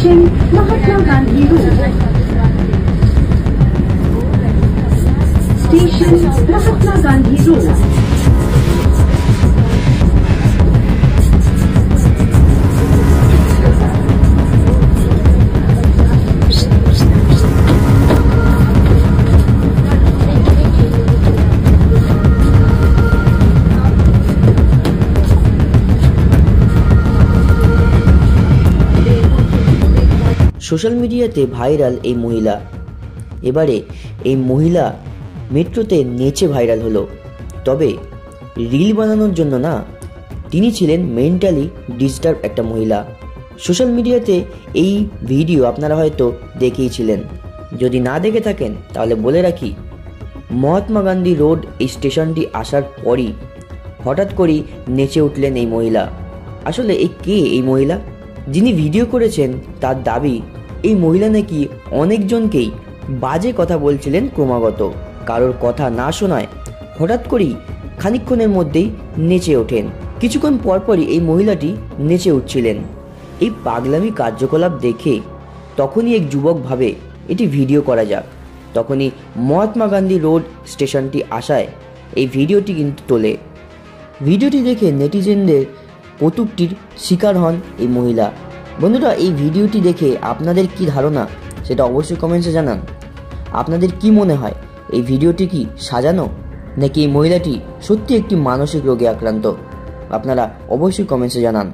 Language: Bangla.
Station Mahatma Gandhi Road. Station Mahatma Gandhi Road. Social মিডিয়াতে ভাইরাল এই মহিলা। এবারে এই মহিলা মেট্রোতে নেচে ভাইরাল হলো, তবে রিল বানানোর জন্য না, তিনি ছিলেন মেন্টালি ডিস্টার্ব একটা মহিলা। সোশ্যাল মিডিয়াতে এই ভিডিও আপনারা হয়তো দেখেইছিলেন, যদি না দেখে থাকেন তাহলে বলে রাখি, মহাত্মা গান্ধী রোড এই স্টেশনটি আসার পরই হঠাৎ করেই নেচে উঠলেন এই মহিলা। আসলে কে এই মহিলা? যিনি ভিডিও করেছেন তার দাবি এই মহিলা নাকি অনেকজনকেই বাজে কথা বলছিলেন ক্রমাগত, কারোর কথা না শোনায় হঠাৎ করেই খানিকক্ষণের মধ্যেই নেচে ওঠেন। কিছুক্ষণ পরপরই এই মহিলাটি নেচে উঠছিলেন। এই পাগলামি কার্যকলাপ দেখে তখনই এক যুবক ভাবে এটি ভিডিও করা যাক। তখনই মহাত্মা গান্ধী রোড স্টেশনটি আসায় এই ভিডিওটি কিন্তু তোলে। ভিডিওটি দেখে নেটিজেনদের কৌতুকটির শিকার হন এই মহিলা। বন্ধুরা, এই ভিডিওটি দেখে আপনাদের কি ধারণা সেটা অবশ্যই কমেন্টসে জানান। আপনাদের কি মনে হয়, এই ভিডিওটি কি সাজানো, নাকি এই মহিলাটি সত্যি একটি মানসিক রোগে আক্রান্ত? আপনারা অবশ্যই কমেন্টসে জানান।